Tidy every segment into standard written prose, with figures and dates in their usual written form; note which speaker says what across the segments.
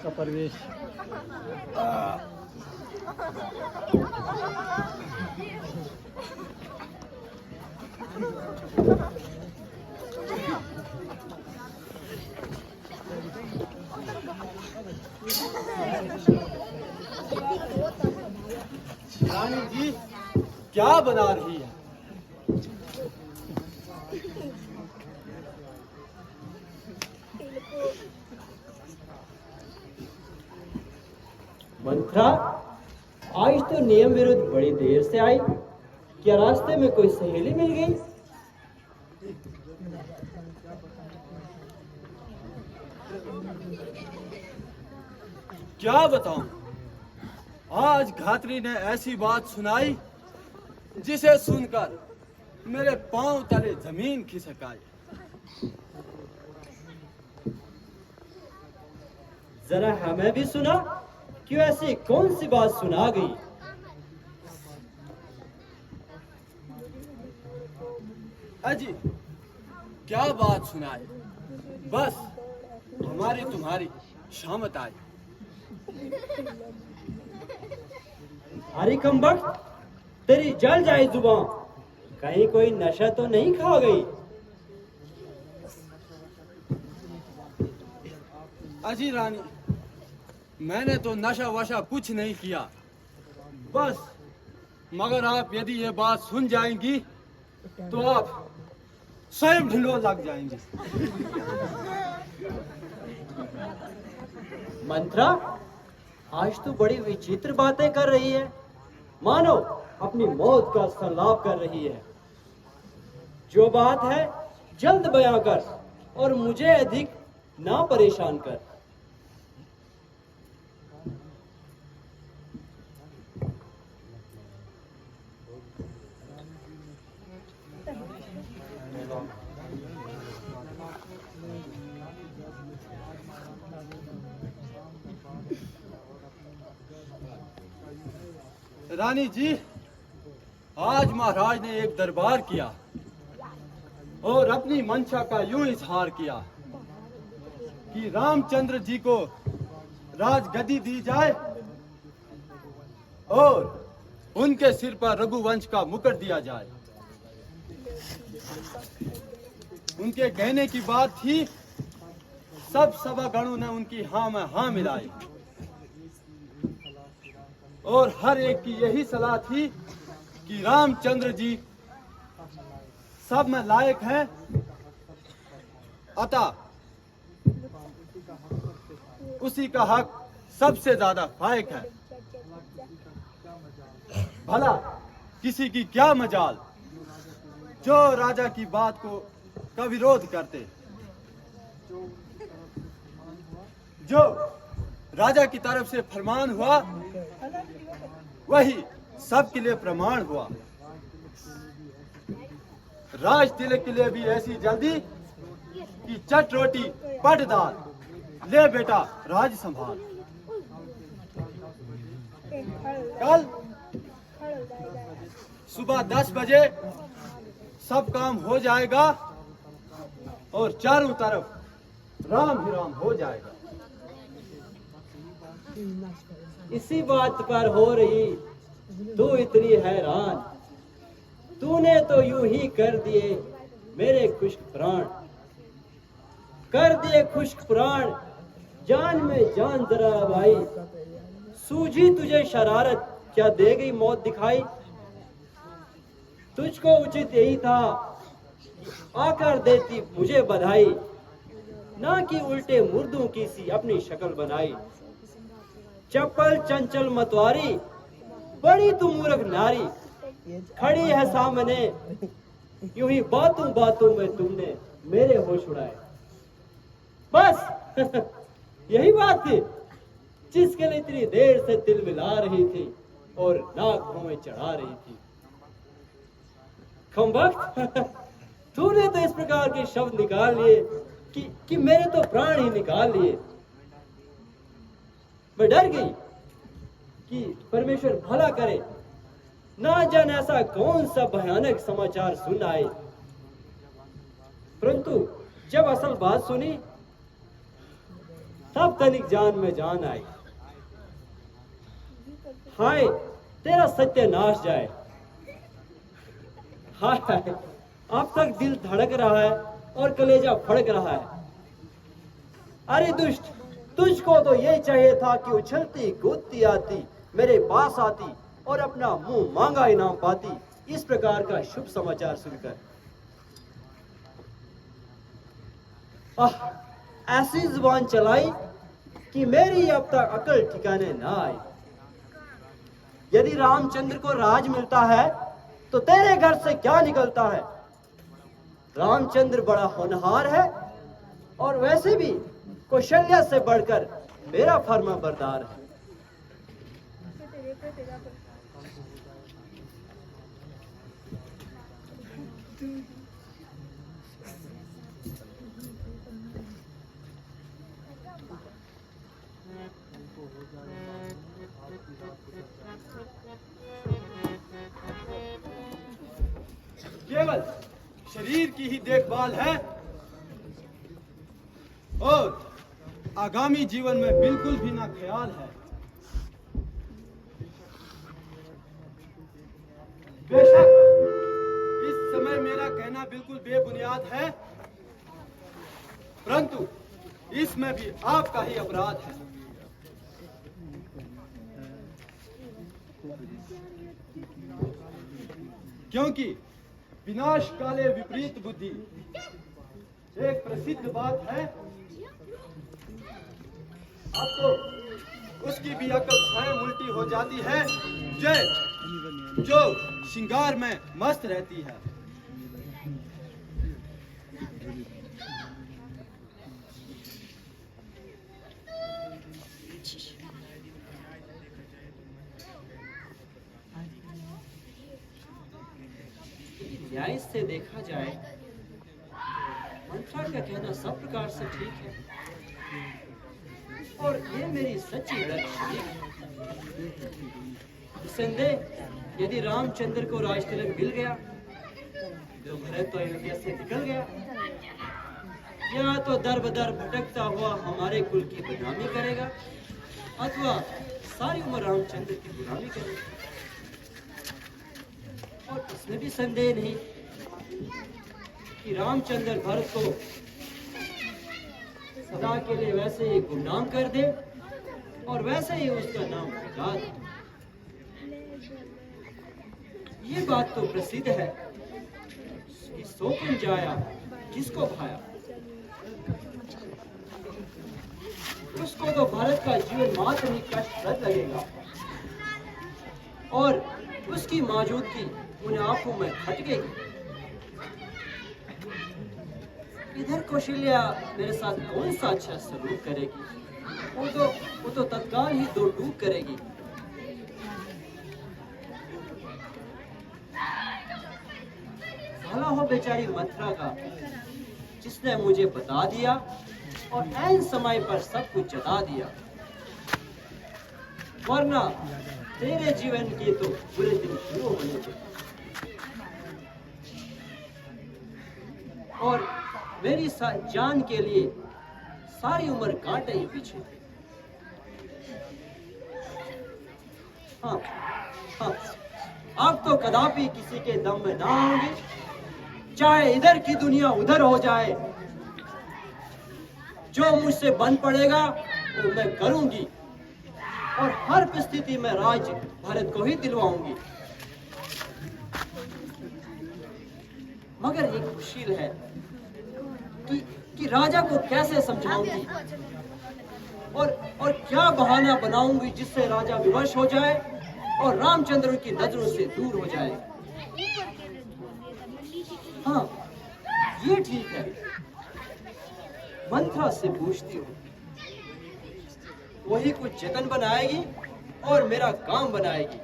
Speaker 1: का प्रवेश।
Speaker 2: रानी जी क्या बना रही है?
Speaker 3: मंत्रा, आज तो नियम विरुद्ध बड़ी देर से आई। क्या रास्ते में कोई सहेली मिल गई?
Speaker 2: क्या बताऊं, आज घातरी ने ऐसी बात सुनाई जिसे सुनकर मेरे पांव तले जमीन खिसक आई।
Speaker 3: जरा हमें भी सुना, क्यों ऐसी कौन सी बात सुना गई?
Speaker 2: अजी क्या बात सुनाए, बस हमारी तुम्हारी शामत आई।
Speaker 3: अरे कमबख्त, तेरी जल जाए जुबान, कहीं कोई नशा तो नहीं खा गई?
Speaker 2: अजी रानी, मैंने तो नशा वशा कुछ नहीं किया, बस मगर आप यदि ये बात सुन जाएंगी तो आप स्वयं ढिंडोर लग जाएंगे।
Speaker 3: मंत्रा, आज तो बड़ी विचित्र बातें कर रही है, मानो अपनी मौत का संलाप कर रही है। जो बात है जल्द बयां कर और मुझे अधिक ना परेशान कर।
Speaker 2: रानी जी, आज महाराज ने एक दरबार किया और अपनी मंशा का यूं इजहार किया कि रामचंद्र जी को राजगद्दी दी जाए और उनके सिर पर रघुवंश का मुकुट दिया जाए। उनके कहने की बात थी, सब सभागणों ने उनकी हाँ में हाँ मिलाई और हर एक की यही सलाह थी कि रामचंद्र जी सब में लायक हैं, अतः उसी का हक सबसे ज्यादा फायक है। भला किसी की क्या मजाल जो राजा की बात का विरोध करते। जो राजा की तरफ से फरमान हुआ वही सबके लिए प्रमाण हुआ। राज तिलक के लिए भी ऐसी जल्दी कि चट रोटी पट दाल, ले बेटा राज संभाल। कल सुबह 10 बजे सब काम हो जाएगा और चारों तरफ राम ही राम हो जाएगा।
Speaker 3: इसी बात पर हो रही तू इतनी हैरान, तूने तो यूं ही कर दिए मेरे खुश्क प्राण, कर दिए खुश्क प्राण, जान में जान जरा अब आई। सूझी तुझे शरारत, क्या दे गई मौत दिखाई। तुझको उचित यही था आकर देती मुझे बधाई, ना कि उल्टे मुर्दों की सी अपनी शक्ल बनाई। चप्पल चंचल मतवारी, बड़ी तू मूर्ख नारी, खड़ी है सामने, यूं ही बातों बातों में तुमने मेरे होश उड़ाए। बस यही बात थी जिसके लिए इतनी देर से दिल मिला रही थी और नाक मुंह में चढ़ा रही थी। खमबख्त, तूने तो इस प्रकार के शब्द निकाल लिए कि मेरे तो प्राण ही निकाल लिए। मैं डर गई कि परमेश्वर भला करे, ना जाने ऐसा कौन सा भयानक समाचार सुन आए। परंतु जब असल बात सुनी तब तनिक जान में जान आई। हाय तेरा सत्यानाश जाए। हाय हाय, अब तक दिल धड़क रहा है और कलेजा फड़क रहा है। अरे दुष्ट, तुझको तो ये चाहिए था कि उछलती कूदती आती, मेरे पास आती और अपना मुंह मांगा इनाम पाती, इस प्रकार का शुभ समाचार सुनकर। ऐसी जुबान चलाई कि मेरी अब तक अकल ठिकाने ना आई। यदि रामचंद्र को राज मिलता है तो तेरे घर से क्या निकलता है? रामचंद्र बड़ा होनहार है और वैसे भी कौशल्या से बढ़कर मेरा फर्मा बरदार है।
Speaker 2: केवल शरीर की ही देखभाल है और आगामी जीवन में बिल्कुल भी ना ख्याल है। बेशक इस समय मेरा कहना बिल्कुल बेबुनियाद है, परंतु इसमें भी आपका ही अपराध है। क्योंकि विनाश काले विपरीत बुद्धि एक प्रसिद्ध बात है। अब तो उसकी भी अकल स्वयं उल्टी हो जाती है जो श्रृंगार में मस्त रहती है।
Speaker 3: न्याय से देखा जाए मंत्रा का कहना सब प्रकार से ठीक है और ये मेरी सच्ची लक्ष्य संदेह। यदि रामचंद्र को राज तिलक मिल गया तो भरत तो अयोध्या से निकल गया, या तो दर बदर भटकता हुआ हमारे कुल की बदनामी करेगा अथवा सारी उम्र रामचंद्र की गुलामी करेगा। और इसमें भी संदेह नहीं कि रामचंद्र भरत को सदा के लिए वैसे ही गुमनाम कर दे और वैसे ही उसका नाम मिटा दे। ये बात तो प्रसिद्ध है कि सोकुन जाया किसको भाया, उसको तो भारत का जीवन मात्र ही कष्टप्रद लगेगा और उसकी मौजूदगी उन आंखों में खटकेगी। इधर कौशल्या मेरे साथ कौन सा अच्छा सलूक करेगी? वो तो तत्काल ही दो टूक करेगी। भला हो बेचारी मथुरा का जिसने मुझे बता दिया और ऐन समय पर सब कुछ जता दिया, वरना तेरे जीवन के तो बुरे दिन शुरू होने थे और मेरी जान के लिए सारी उम्र कांटे ही पीछे थे। हाँ, अब तो कदापि किसी के दम में ना आऊंगी, चाहे इधर की दुनिया उधर हो जाए। जो मुझसे बन पड़ेगा वो मैं करूंगी और हर परिस्थिति में राज भारत को ही दिलवाऊंगी। मगर एक मुश्किल है कि राजा को कैसे समझाऊंगी और क्या बहाना बनाऊंगी जिससे राजा विवश हो जाए और रामचंद्र की नजरों से दूर हो जाए। हाँ, ये ठीक है, मंत्रा से पूछती हूँ, वही कुछ जतन बनाएगी और मेरा काम बनाएगी,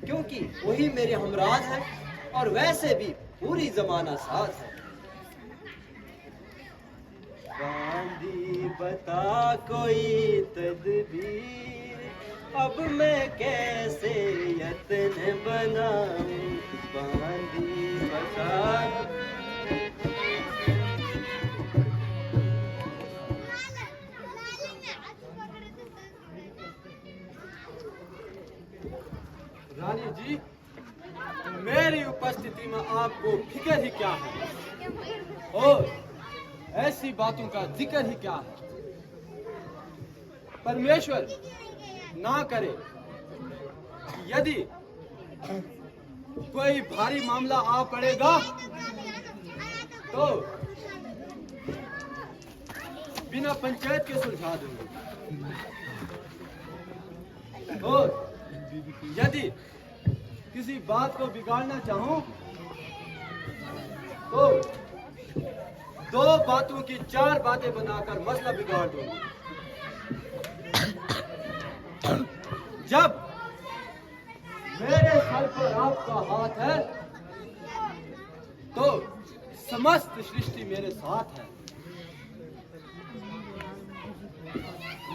Speaker 3: क्योंकि वही मेरे हमराज है और वैसे भी पूरी जमाना साथ है। गांधी बता कोई तदबीर, अब मैं कैसे यत्न बनाऊं, गांधी बता।
Speaker 2: मेरी उपस्थिति में आपको फिक्र ही क्या है और ऐसी बातों का जिक्र ही क्या है। परमेश्वर ना करे कि यदि कोई भारी मामला आ पड़ेगा तो बिना पंचायत के सुलझा दूंगा, और यदि किसी बात को बिगाड़ना चाहूं तो 2 बातों की 4 बातें बनाकर मसला बिगाड़ दूंगा। जब मेरे सर पर आपका हाथ है तो समस्त सृष्टि मेरे साथ है।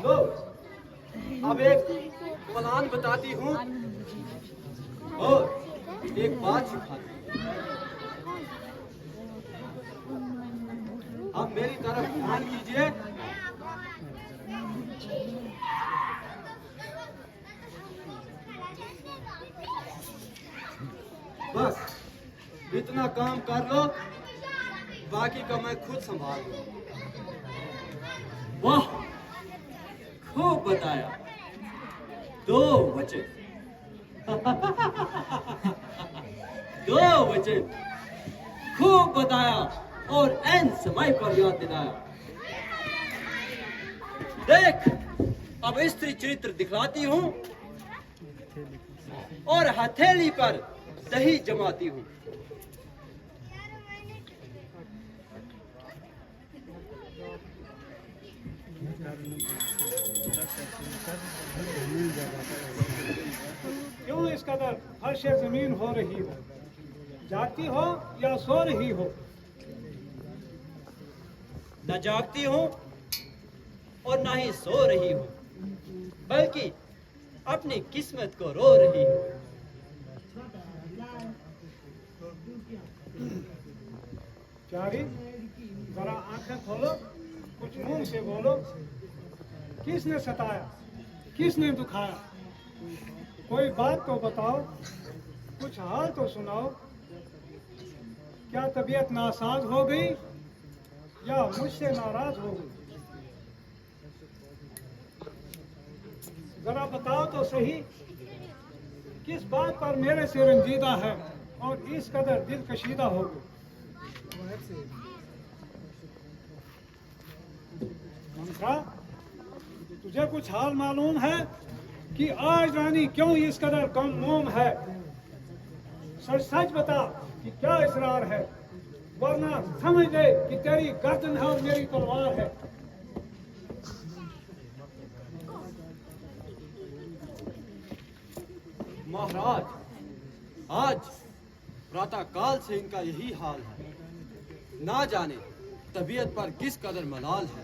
Speaker 2: लो अब एक प्लान बताती हूँ और एक बात सिखाती हूँ। अब मेरी तरफ ध्यान कीजिए। बस इतना काम कर लो, बाकी का मैं खुद संभाल लूंगा।
Speaker 3: वाह, खूब बताया। 2 वचन 2 वचन खूब बताया और एन समय पर याद दिलाया। देख, अब स्त्री चरित्र दिखलाती हूँ और हथेली पर दही जमाती हूँ।
Speaker 1: क्यों इस कदर फर्श जमीन हो रही हो? जागती हो या सो रही हो?
Speaker 3: न जागती हूँ और न ही सो रही हूँ, बल्कि अपनी किस्मत को रो रही हूँ।
Speaker 1: प्यारी, जरा आंखें खोलो, कुछ मुंह से बोलो। किसने सताया, किसने दुखाया? कोई बात तो बताओ, कुछ हाल तो सुनाओ। क्या तबीयत नासाज हो गई या मुझसे नाराज हो गई? जरा बताओ तो सही, किस बात पर मेरे से रंजीदा है और इस कदर दिल कशीदा हो गई? ममता, तुझे कुछ हाल मालूम है कि आज रानी क्यों इस कदर कम मोम है? सच सच बता कि क्या इसरार है, वरना समझ ले कि तेरी गर्दन है और मेरी तलवार है।
Speaker 2: महाराज, आज प्रातः काल से इनका यही हाल है। ना जाने तबीयत पर किस कदर मलाल है।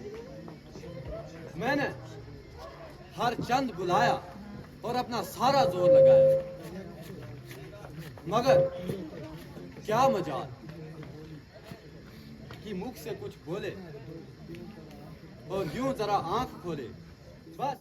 Speaker 2: मैंने हर चंद बुलाया और अपना सारा जोर लगाया, मगर क्या मजाल कि मुख से कुछ बोले और यूं जरा आंख खोले, बस